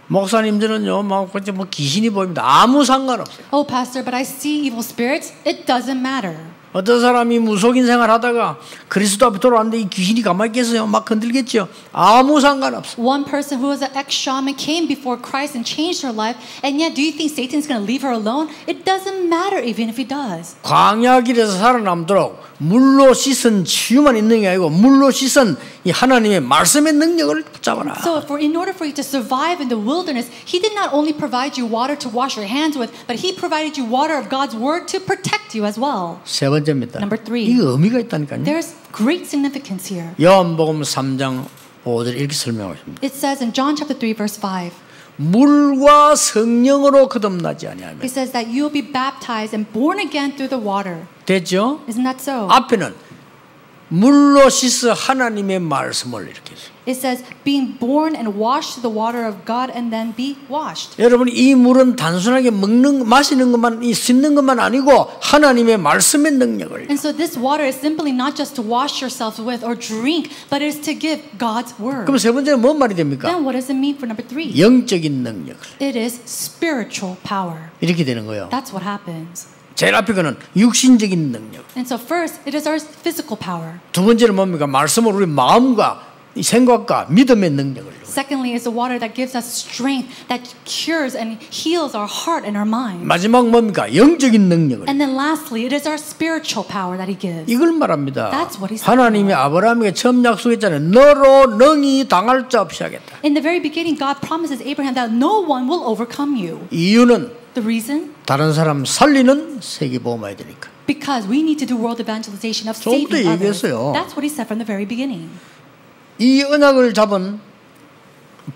목사님들은요, 뭐 귀신이 보입니다. 아무 상관없어요.
Oh, pastor, but I see evil spirits. It doesn't matter.
어떤 사람이 무속인 생활하다가 그리스도 앞에 돌아왔는데 이 귀신이 가만히 있겠어요? 막 건들겠죠. 아무 상관없어요.
One person who was an ex-shaman came before Christ and changed her life, and yet do you think Satan's going to leave her alone? It doesn't matter even if he does.
광야 길에서 살아남도록 물로 씻은 치유만 있는 게 아니고 물로 씻은 이 하나님의 말씀의 능력을 붙잡아라.
So in order for you to survive in the wilderness, he did not only provide you water to wash your hands with, but he provided you water of God's word to protect you as well.
세 번째입니다.
Number 3.
이게 의미가 있다니까요.
There's great significance here.
요한복음 3장 5절 이렇게 설명하십니다.
It says in John chapter 3 verse 5.
물과 성령으로 거듭나지 아니하면.
It says that you will be baptized and born again through the water.
됐죠?
Isn't that so?
앞에는 물로 씻어 하나님의 말씀을 이렇게 했어요.
It says being born and washed through the water of God and then be washed.
여러분 이 물은 단순하게 마시는 것만 씻는 것만 아니고 하나님의 말씀의 능력을.
And so this water is simply not just to wash yourselves with or drink, but it is to give God's word.
그럼 세 번째는 뭔 말이 됩니까?
Then what does it mean for number 3?
영적인 능력을.
It is spiritual power.
이렇게 되는 거예요.
That's what happens.
제일 앞에 거는 육신적인 능력.
And so first, it is our physical power.
두 번째는 뭡니까? 말씀을 우리 마음과 이 생각과 믿음의 능력을.
Secondly, is the water that gives us strength, that cures and heals our heart and our mind.
마지막 뭡니까? 영적인 능력을.
And then lastly, it is our spiritual power that He gives.
이걸 말합니다.
That's what he said.
하나님이 아브라함에게 처음 약속했잖아요. 너로 능히 당할 자 없이 하겠다.
In the very beginning, God promises Abraham that no one will overcome you.
이유는
The reason?
다른 사람 살리는 세계보험해야 되니까.
Because we need to do world evangelization of
좀 더
saving others.
얘기했어요.
That's what He said from the very beginning.
이 언약을 잡은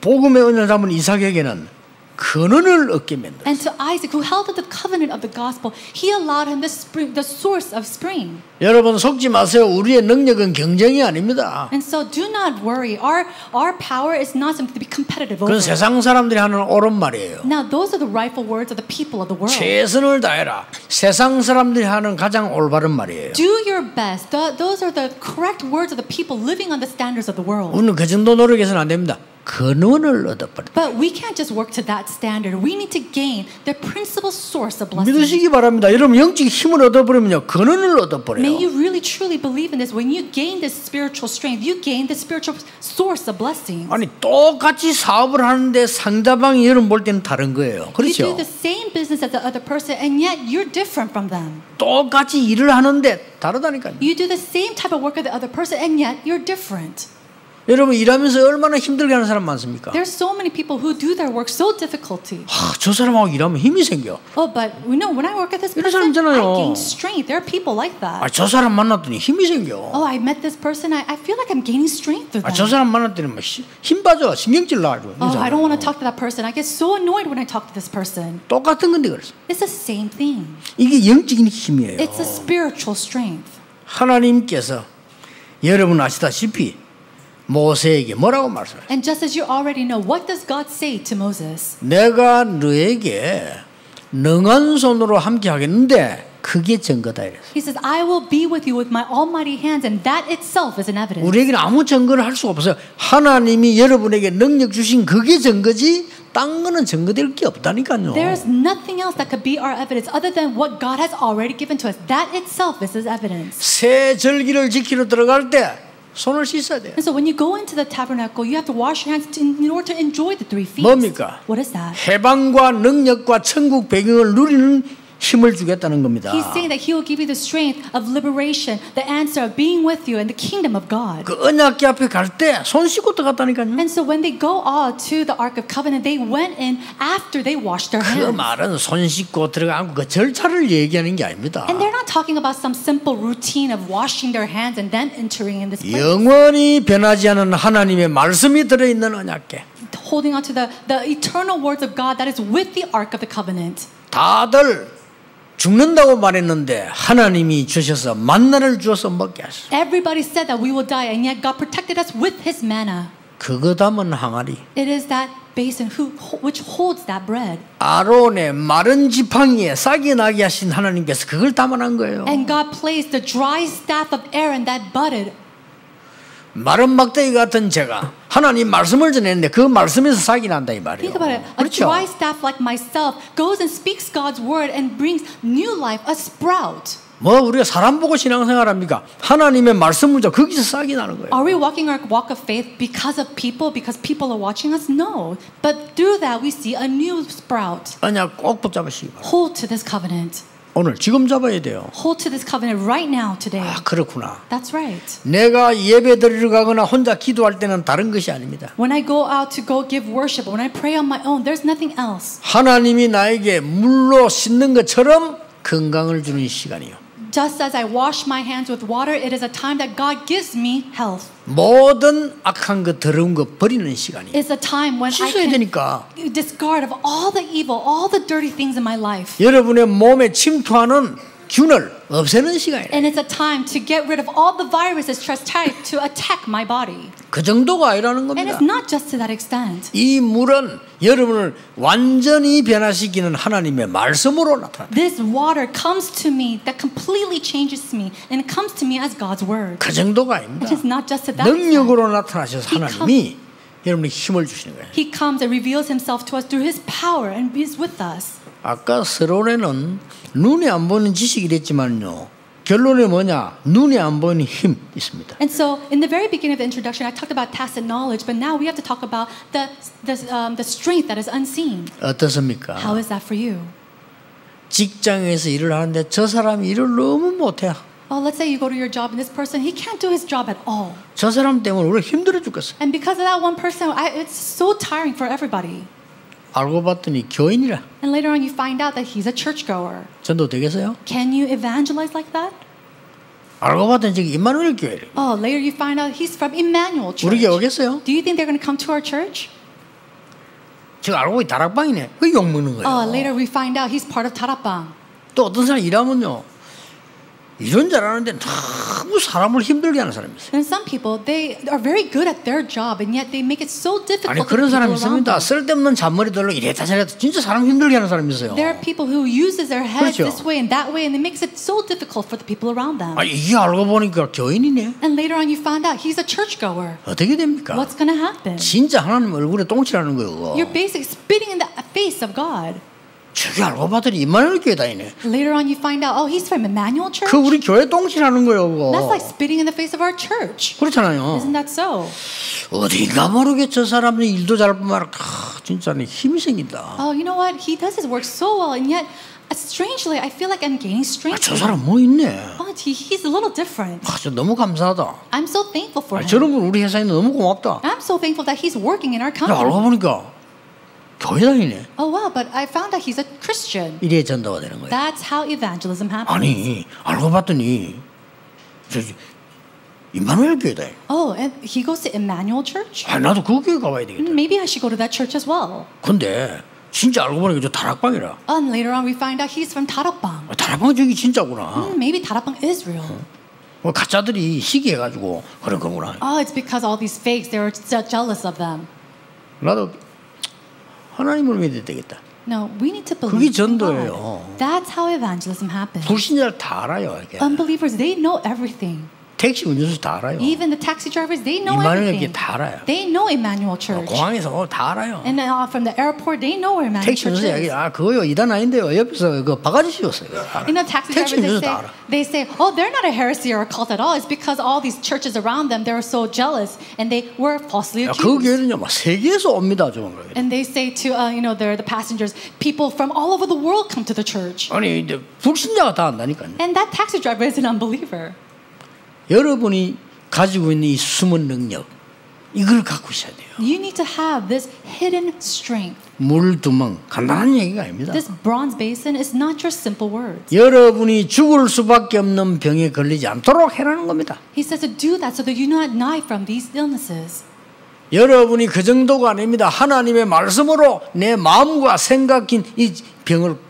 복음의 언약을 잡은 이삭에게는 근원을 얻게 만들었어요.
And to Isaac, who held to the covenant of the gospel, He allowed him the source of spring.
여러분 속지 마세요. 우리의 능력은 경쟁이 아닙니다.
And so do not worry. Our power is not something to be competitive
그건
over.
세상 사람들이 하는 옳은 말이에요.
Now, those are the rightful words of the people of the world.
최선을 다해라. 세상 사람들이 하는 가장 올바른 말이에요.
Do your best. Those are the correct words of the people living on the standards of the world.
우리는 그 정도 노력해서는 안 됩니다. 근원을 얻어버려.
But we can't just work to that standard. We need to gain the principal source of blessing.
믿으시기 바랍니다. 여러분 영적 힘을 얻어버리면요 근원을 얻어버려요.
May you really truly believe in this. When you gain this spiritual strength, you gain the spiritual source of blessing.
아니 똑같이 사업을 하는데 상대방이 여러분 볼 때는 다른 거예요.
You
그렇죠?
do the same business as the other person, and yet you're different from them.
똑같이 일을 하는데 다르다니까요.
You do the same type of work as the other person, and yet you're different.
여러분 일하면서 얼마나 힘들게 하는 사람 많습니까?
There's so many people who do their work so difficulty.
저 사람하고 일하면 힘이 생겨.
Oh, but we know when I work at this
이런 사람
person, I
있잖아요.
gain strength. There are people like that.
저 사람 만났더니 힘이 생겨.
Oh, I met this person. I feel like I'm gaining strength through them.
저 사람 만났더니 막 힘 빠져 신경질 나가지고.
Oh, I don't want to talk to that person. I get so annoyed when I talk to this person.
똑같은 건데 그랬어.
It's the same thing.
이게 영적인 힘이에요.
It's a spiritual strength.
하나님께서 여러분 아시다시피 모세에게 뭐라고 말씀하셨어요?
And just as you already know, what does God say to Moses?
내가 너에게 능한 손으로 함께 하겠는데 그게 증거다 이랬어요.
He says, I will be with you with my almighty hands, and that itself is an evidence.
우리에게는 아무 증거를 할 수가 없어요. 하나님이 여러분에게 능력 주신 그게 증거지 딴 거는 증거될 게 없다니까요.
There is nothing else that could be our evidence other than what God has already given to us. That itself is His evidence.
새 절기를 지키러 들어갈 때 손을 씻어야 돼요.
And so when you go into the tabernacle, you have to wash your hands in order to enjoy the 3 feasts.
뭡니까?
What is that?
해방과 능력과 천국 배경을 누리는 힘을 주겠다는 겁니다.
He's saying that He will give you the strength of liberation, the answer of being with you in the kingdom of God.
그 언약궤 앞에 갈 때 손 씻고 들어갔다니까요.
And so when they go all to the Ark of Covenant, they went in after they washed their
그
hands.
말은 손 씻고 들어가고 그 절차를 얘기하는 게 아닙니다.
And they're not talking about some simple routine of washing their hands and then entering in this place.
영원히 변하지 않은 하나님의 말씀이 들어있는 언약궤.
Holding on to the eternal words of God that is with the Ark of the Covenant.
다들 죽는다고 말했는데 하나님이 주셔서 만나를 주어서 먹게 하셨어요.
Everybody said that we will die, and yet God protected us with His manna.
그거 담은 항아리.
It is that basin which holds that bread.
아론의 마른 지팡이에 싹이 나게 하신 하나님께서 그걸 담아낸 거예요.
And God placed the dry staff of Aaron that budded.
마른 막대기 같은 제가 하나님 말씀을 전했는데 그 말씀에서 싹이 난다 이 말이에요.
Think about it. A
그렇죠?
dry staff like myself goes and speaks God's word and brings new life, a sprout.
뭐 우리가 사람 보고 신앙생활합니까? 하나님의 말씀을 자 거기서 싹이 나는 거예요.
Are we walking our walk of faith because of people are watching us? No. But through that we see a new sprout.
언약 꼭 붙잡으시기 바랍니다.
Hold to this covenant.
오늘 지금 잡아야 돼요.
Hold to this covenant right now, today.
아 그렇구나.
That's right.
내가 예배 드리러 가거나 혼자 기도할 때는 다른 것이 아닙니다.
When I go out to go give worship, when I pray on my own, there's nothing else.
하나님이 나에게 물로 씻는 것처럼 건강을 주는 시간이요.
Just as I wash my hands with water, it is a time that God gives me health.
모든 악한 것 더러운 것 버리는 시간이에요.
It's a time when I
씻어야
can
되니까.
discard of all the evil, all the dirty things in my life.
여러분의 몸에 침투하는 균을 없애는 시간이에요.
And it's a time to get rid of all the viruses tried to attack my body.
그 정도가 아니라는
And
겁니다.
it's not just to that extent.
이 물은 여러분을 완전히 변화시키는 하나님의 말씀으로 나타납니다.
This water comes to me that completely changes me, and it comes to me as God's word.
그 정도가 아닙니다.
It is not just to that extent.
능력으로 나타나셔서 하나님이 여러분에게 힘을 주시는 거예요.
He comes and reveals himself to us through his power and is with us.
아까 서론에는 눈에 안 보이는 지식이 됐지만요. 결론이 뭐냐? 눈에 안 보이는 힘 있습니다.
And so, in the very beginning of the introduction, I talked about tacit knowledge, but now we have to talk about the strength that is unseen.
어떻습니까?
How is that for you?
직장에서 일을 하는데 저 사람이 일을 너무 못해요.
Oh, let's say you go to your job and this person, he can't do his job at all.
저 사람 때문에 우리 힘들어 죽겠어.
And because of that one person, it's so tiring for everybody.
알고 봤더니 교인이라.
And later on, you find out that he's a churchgoer.
전도 되겠어요?
Can you evangelize like that?
알고 봤더니 지금 임마누엘 교회래.
Oh, later you find out he's from Emmanuel Church.
우리 교회 오겠어요?
Do you think they're going to come to our church?
지금 알고 보니 다락방이네. 그 욕 먹는 거예요.
Oh, later we find out he's part of Tarapang.
또 어떤 사람 일하면요. 이런 잘하는데 너무 사람을 힘들게 하는 사람이 있어요.
And some people, they are very good at their job, and yet they make it so difficult
아니
for
그런
people
사람이
around
있습니다.
them.
쓸데없는 잔머리 들로 이랬다 저랬다 진짜 사람 힘들게 하는 사람이 있어요.
There are people who uses their heads
그렇죠.
this way and that way, and it makes it so difficult for the people around them.
아니 이게 알고 보니까 교인이네.
And later on, you find out he's a churchgoer.
어떻게 됩니까?
What's going to happen?
진짜 하나님 얼굴에 똥칠하는 거예요.
You're basically spitting in the face of God.
저게 알고 봤더니 임마누엘 교회 다니네.
Later on, you find out, oh, he's from Emmanuel Church.
그 우리 교회 똥칠하는 거예요.
That's
그거.
like spitting in the face of our church.
그렇잖아요.
Isn't that so?
어딘가 모르게 저 사람은 일도 잘 뿐만 아니라 진짜 힘이 생긴다.
Oh, you know what? He does his work so well, and yet, strangely, I feel like I'm gaining strength.
저 사람 뭐 있네.
But he's a little different.
저 너무 감사하다.
I'm so thankful for him.
저런 분 우리 회사에 너무 고맙다.
I'm so thankful that he's working in our
알고
company.
보니까 교회 다니네.
Oh wow, but I found that he's a Christian.
이래 전도가 되는 거예요.
That's how evangelism happens.
아니 알고 봤더니 저기 임마누엘 교회다.
Oh, and he goes to Emmanuel Church?
아 나도 그 교회 가봐야 되겠다.
Maybe I should go to that church as well.
근데 진짜 알고 보니까 저 다락방이라.
And later on we find out he's from Tarapang.
다락방 저기 진짜구나.
Maybe Tarapang is real.
뭐 가짜들이 시기해가지고 그런 거구나.
Oh, it's because all these fakes, they were jealous of them.
나도 하나님을 믿어야 되겠다.
No, we need to
그게
believe in
전도예요.
God. That's how evangelism happens.
불신자를 다 알아요. 이게.
Unbelievers, they know everything.
택시 운전수 다 알아요.
Even the taxi drivers, they know
임마누엘
everything.
교회 다 알아요.
They know Emmanuel Church.
공항에서 다 알아요.
And from the airport, they know where Emmanuel
택시
Church
운전수
is.
얘기 아 그거요 이단 아닌데요. 옆에서 그 바가지 씌웠어요.
You know, taxi
택시
drivers,
운전수 다 알아.
they say, oh, they're not a heresy or a cult at all. It's because all these churches around them, they were so jealous and they were falsely
그
accused.
교회는요, 막 세계에서 옵니다, 저런 거.
And they say to, they're the passengers, people from all over the world come to the church.
아니 이제 불신자가 다 안다니까요.
And that taxi driver is an unbeliever.
여러분이 가지고 있는 이 숨은 능력, 이걸 갖고 있어야 돼요.
You need to have this hidden strength.
물 두멍, 간단한 얘기가 아닙니다.
This bronze basin is not just simple words.
여러분이 죽을 수밖에 없는 병에 걸리지 않도록 해라는 겁니다.
He says to do that so that you not die from these illnesses.
여러분이 그 정도가 아닙니다. 하나님의 말씀으로 내 마음과 생각인 이 병을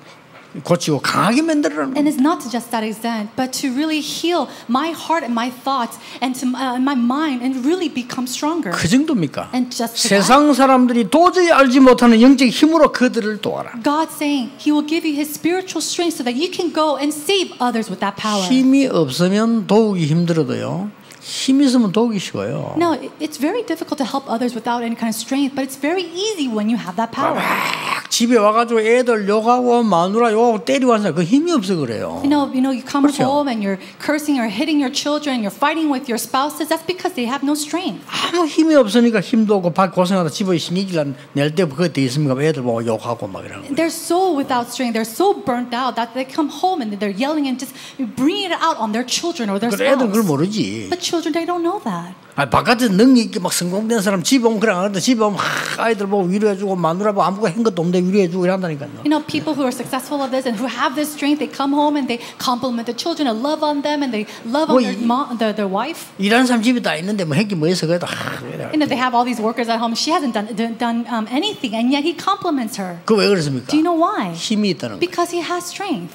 고치고 강하게 만들라는
And
겁니다.
it's not to just that extent, but to really heal my heart and my thoughts and to my mind and really become stronger.
그 정도입니까?
And just to that,
세상 사람들이 도저히 알지 못하는 영적 힘으로 그들을 도와라.
God's saying He will give you His spiritual strength so that you can go and save others with that power.
힘이 없으면 도우기 힘들어도요. 힘 있으면 도우기 쉬워요.
No, it's very difficult to help others without any kind of strength, but it's very easy when you have that power.
막 집에 와가지고 애들 욕하고 마누라 욕하고 때리고 하는 사람 그 힘이 없어 그래요.
You come
그렇죠.
home and you're cursing or hitting your children, you're fighting with your spouses. That's because they have no strength.
아무 힘이 없으니까 힘도 없고 밖 고생하다 집에 신이길 낼때 그거 돼 있습니까? 애들 보고 욕하고 막 이러는 거예요.
They're so without strength. They're so burnt out that they come home and they're yelling and just bringing it out on their children or their
그래 애들 그걸
spouse.
모르지.
But children, they don't know that.
바깥에 능력 있게 막 성공된 사람 집에 오면 그래 안 하는데 집에 오면 아이들 보고 위로해주고 마누라 보고 아무것도 한 것도 없는데 위로해주고 이런다니까요.
People who are successful at this and who have this strength, they come home and they compliment the children and love on them and they love on their wife.
일하는 사람 집에 다 있는데 뭐 했기 뭐 해서 그래도
They have all these workers at home. She hasn't done anything, and yet he compliments her.
그 왜 그렇습니까?
Do you know why?
힘이 있다는 거예요.
Because he has strength.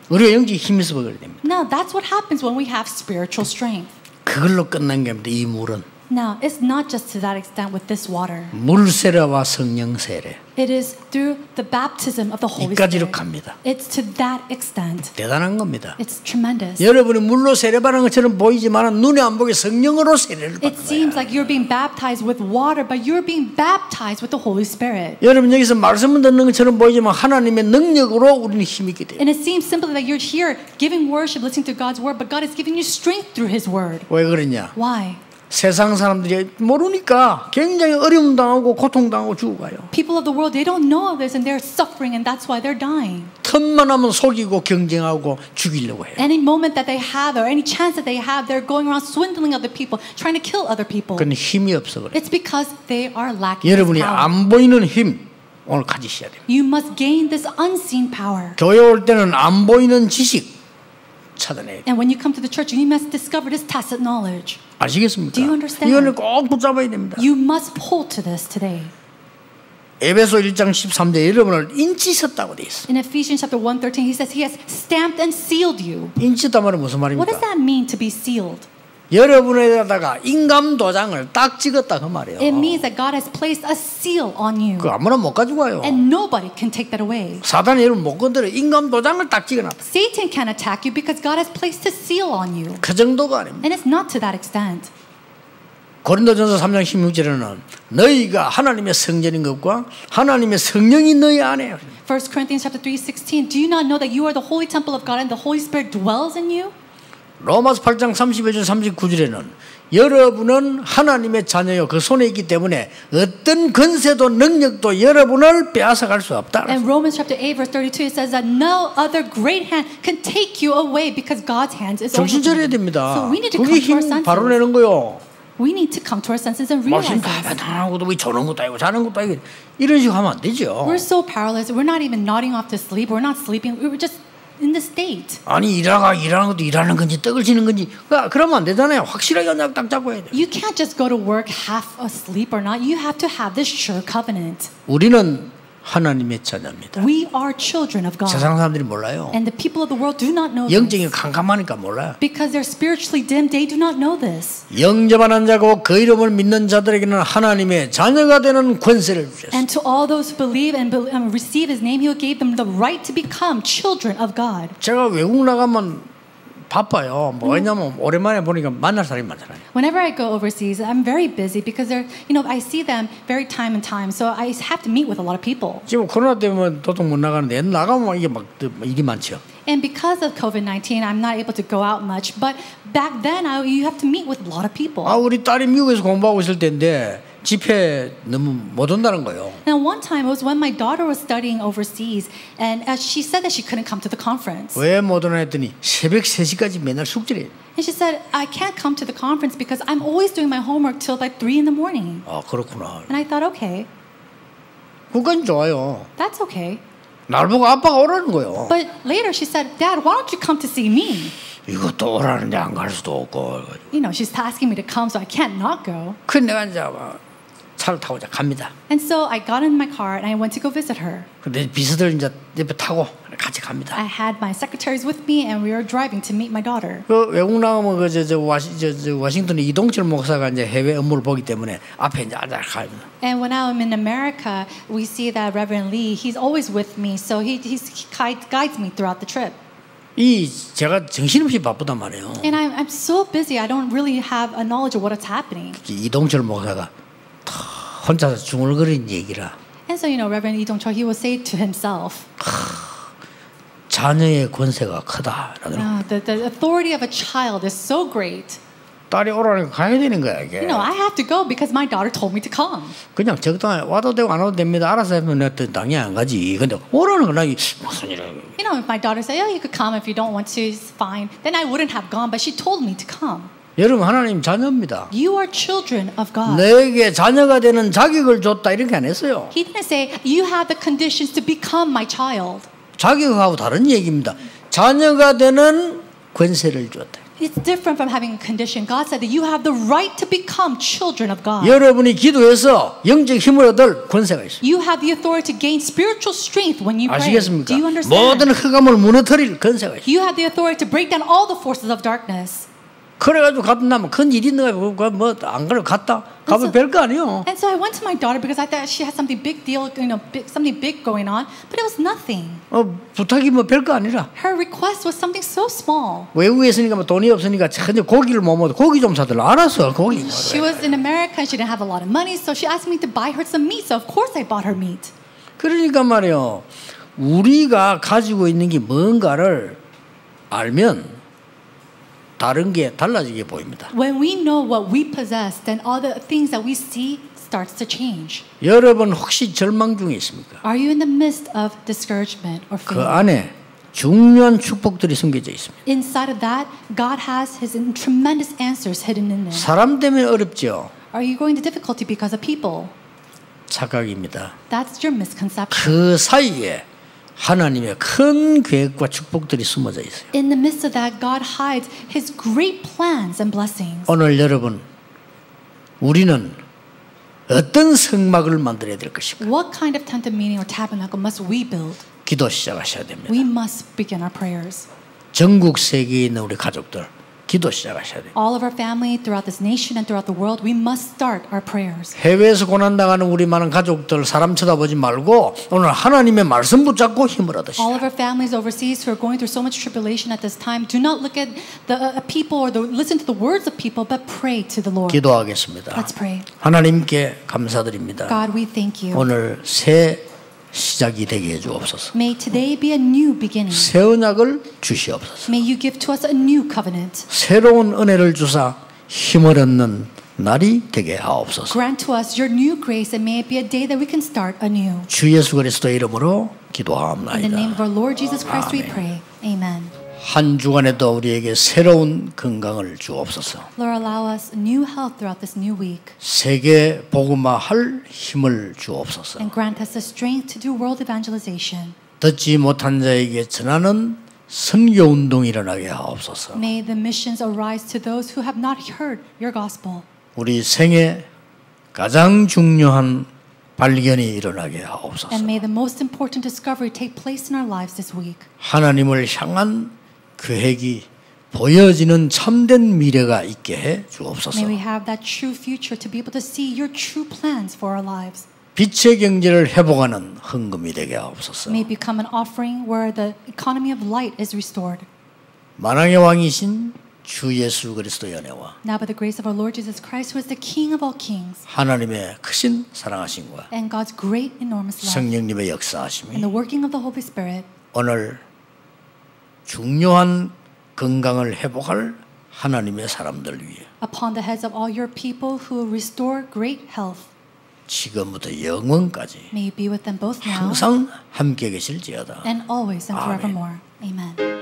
우리가 영적인 힘이 있어 그래야 됩니다.
Now, that's what happens when we have spiritual strength.
그걸로 끝난 게 아닙니다. 이 물은
Now, it's not just to that extent with this water.
물 세례와 성령 세례
It is through the baptism of the Holy
이까지로
Spirit.
갑니다.
It's to that extent.
대단한 겁니다.
It's tremendous.
여러분이 물로 세례받는 것처럼 보이지만 눈에 안 보게 성령으로 세례를
It
받는
seems
거예요.
like you're being baptized with water, but you're being baptized with the Holy Spirit.
여러분 여기서 말씀을 듣는 것처럼 보이지만 하나님의 능력으로 우리는 힘이 있기 때문에
And it seems simply that you're here giving worship, listening to God's word, but God is giving you strength through His word.
왜 그러냐?
Why?
세상 사람들이 모르니까 굉장히 어려움 당하고 고통 당하고 죽어가요.
People of the world, they don't know this and they're suffering and that's why they're dying.
틈만 하면 속이고 경쟁하고 죽이려고 해요.
Any moment that they have or any chance that they have, they're going around swindling other people, trying to kill other people.
그건 힘이 없어 그래요.
It's because they are lacking
여러분이
this power.
안 보이는 힘 오늘 가지셔야 돼요.
You must gain this unseen power.
교회 올 때는 안 보이는 지식 찾아내야 돼요.
And when you come to the church, you must discover this tacit knowledge.
아시겠습니까?
Do you understand?
이거는 꼭 붙잡아야 됩니다.
You must hold to this today.
에베소 1장 13절 여러분을 인치셨다고 돼 있어.
In Ephesians chapter 1:13, he says he has stamped and sealed you.
인치다 말은 무슨
What does
말입니까?
that mean to be sealed?
여러분에다가 인감 도장을 딱 찍었다 그 말이에요.
It means that God has placed a seal on you.
그 아무나 못 가지고 와요.
And nobody can take that away.
사단이 여러분 못 건드려 인감 도장을 딱 찍어놨다.
Satan can attack you because God has placed a seal on you.
그 정도가 아닙니다.
And it's not to that extent.
고린도전서 3장 16절에는 너희가 하나님의 성전인 것과 하나님의 성령이 너희 안에
1 Corinthians chapter 3:16, do you not know that you are the holy temple of God and the Holy Spirit dwells in you?
로마서 8장 31절 39절에는 여러분은 하나님의 자녀요 그 손에 있기 때문에 어떤 권세도 능력도 여러분을 빼앗아갈 수 없다.
And Romans chapter 8 verse 32 it says that no other great hand can take you away because God's hands is over
정신 차려야
you.
됩니다.
So we need to
그게
come to our
힘 바로
senses.
내는 거요.
We need to come to our senses and
뭐
realize
힘 다
this.
하는 것도 왜 저런 것도 아니고 자는 것도 아니고 이런 식으로 하면 안 되죠.
We're so powerless. We're not even nodding off to sleep. We're not sleeping. We're just in the state.
아니 일하는 것도 일하는 건지 떡을 치는 건지 그러면 안 되잖아요. 확실하게 딱 잡고 해야 돼요.
You can't just go to work half asleep or not. You have to have this sure covenant.
우리는 하나님의 자녀입니다.
We are children of God.
세상 사람들이 몰라요.
And the people of the world do not know
영적인
this.
캄캄하니까 몰라요.
Because they're spiritually dim, they do not know this.
영접한 자고 그 이름을 믿는 자들에게는 하나님의 자녀가 되는 권세를 주셨어요.
And to all those who believe and receive His name, He gave them the right to become children of God.
제가 외국 나가면 바빠요. 뭐 왜냐면 오랜만에 보니까 만날 사람이 많잖아요.
Whenever I go overseas, I'm very busy because they're, I see them very time and time. So I have to meet with a lot of people.
지금 코로나 때문에 도통 못 나가는데 나가면 이게 막 일이 많죠.
And because of COVID-19, I'm not able to go out much. But back then, you have to meet with a lot of people.
우리 딸이 미국에서 공부하고 있을 때인데 집회 너무 못 온다는 거예요.
Now, one time it was when my daughter was studying overseas, and she said that she couldn't come to the conference.
왜 못 오나 했더니 새벽 3시까지 맨날 숙제를 해요.
And she said, I can't come to the conference because I'm always doing my homework till like 3 in the morning.
그렇구나.
And I thought, okay,
그건 좋아요.
that's okay.
날 보고 아빠가 오라는 거예요.
But later she said, Dad, why don't you come to see me?
이것도 오라는데 안 갈 수도 없고.
She's asking me to come, so I can't not go.
그 내가 이제 차를 타고 이제 갑니다.
And so I got in my car and I went to go visit her.
근데 비서들 이제 옆에 타고 같이 갑니다.
I had my secretaries with me and we were driving to meet my daughter.
그 외국 나가면 워싱턴에 이동철 목사가 이제 해외 업무를 보기 때문에 앞에 이제 앉아 갑니다.
And when I'm in America, we see that Reverend Lee, he's always with me, so he guides me throughout the trip.
제가 정신없이 바쁘단 말이에요.
And I'm so busy, I don't really have a knowledge of what is happening.
이동철 목사가 혼자서 중얼거리는 얘기라.
And so, Reverend Lee Dong-chul, he will say to himself,
자녀의 권세가 크다.
the authority of a child is so great.
딸이 오라니까 가야 되는 거야 이게.
I have to go because my daughter told me to come.
그냥 적당히 와도 되고 안 와도 됩니다. 알아서 하면 내가 당연히 안 가지. 근데 오라는 건 무슨 일이야.
If my daughter said, you could come if you don't want to, it's fine. Then I wouldn't have gone, but she told me to come.
여러분 하나님 자녀입니다.
You are children of God.
내게 자녀가 되는 자격을 줬다 이렇게 안 했어요.
He didn't say, you have the conditions to become my child.
자격하고 다른 얘기입니다. 자녀가 되는 권세를 줬다.
It's different from having a condition. God said that you have the right to become children of God.
여러분이 기도해서 영적 힘을 얻을 권세가 있어요.
You have the authority to gain spiritual strength when you pray.
아시겠습니까?
Do you understand?
모든 흑암을 무너뜨릴 권세가 있어요.
You have the authority to break down all the forces of darkness.
그래가지고 갔다 나면 큰 일이 있는가 뭐안 그래 갔다 가면 별거 아니요.
And so I went to my daughter because I thought she had something big deal, something big going on, but it was nothing.
부탁이 뭐 별거 아니라.
Her request was something so small.
외국에 있으니까 뭐 돈이 없으니까 전혀 고기를 못 먹어. 고기 좀 사달라. 알았어 고기.
She was in America and she didn't have a lot of money, so she asked me to buy her some meat. So of course I bought her meat.
그러니까 말이요. 우리가 가지고 있는 게 뭔가를 알면. 다른 게 달라지게 보입니다.
When we know what we possess, then all the things that we see starts to change.
여러분 혹시 절망 중에 있습니까?
Are you in the midst of discouragement or
그
failure?
안에 중요한 축복들이 숨겨져 있습니다.
Inside of that, God has His tremendous answers hidden in there.
사람 때문에 어렵죠.
Are you going to difficulty because of people?
착각입니다.
That's your misconception.
그 사이에 하나님의 큰 계획과 축복들이 숨어져 있어요.
In the midst of that, God hides His great plans and blessings.
오늘 여러분, 우리는 어떤 성막을 만들어야 될 것인가?
What kind of tent of meeting or tabernacle must we build?
기도 시작하셔야 됩니다.
We must begin our prayers.
전국 세계에 있는 우리 가족들, 기도 시작하셔야 돼요.
All of our family throughout this nation and throughout the world, we must start our prayers.
해외에서 고난당하는 우리 많은 가족들 사람 쳐다보지 말고 오늘 하나님의 말씀 붙잡고 힘을 얻으시라.
All of our families overseas who are going through so much tribulation at this time, do not look at the people or listen to the words of people, but pray to the Lord.
기도하겠습니다.
Let's pray.
하나님께 감사드립니다.
God, we thank you.
오늘 새 시작이 되게 해주옵소서.
May today be a new beginning.
새 언약을 주시옵소서.
May you give to us a new covenant.
새로운 은혜를 주사 힘을 얻는 날이 되게 하옵소서.
Grant to us your new grace and may it be a day that we can start anew.
주 예수 그리스도의 이름으로
In the
기도하옵나이다.
name of our Lord Jesus Christ we
아멘.
pray. Amen.
한 주간에도 우리에게 새로운 건강을 주옵소서.
Lord, allow us new health throughout this new week
세계 복음화할 힘을 주옵소서.
and grant us the strength to do world evangelization.
듣지 못한 자에게 전하는 선교 운동이 일어나게 하옵소서.
May the missions arise to those who have not heard your gospel.
우리 생애 가장 중요한 발견이 일어나게 하옵소서.
And may the most important discovery take place in our lives this week.
하나님을 향한 계획이 보여지는 참된 미래가 있게 해 주옵소서.
May we have that true future to be able to see your true plans for our lives.
빛의 경제를 회복하는 헌금이 되게 하옵소서.
May it become an offering where the economy of light is restored.
만왕의 왕이신 주 예수 그리스도의 은혜와
Now by the grace of our Lord Jesus Christ, who is the King of all kings,
하나님의 크신 사랑하심과
and God's great enormous love,
성령님의
and
역사하심이
the working of the Holy Spirit,
오늘 중요한 건강을 회복할 하나님의 사람들 위해
upon the heads of all your people who will restore great health.
지금부터 영원까지
May you be with them both now
항상 함께 계실지어다.
and always and
아멘.
forevermore. Amen.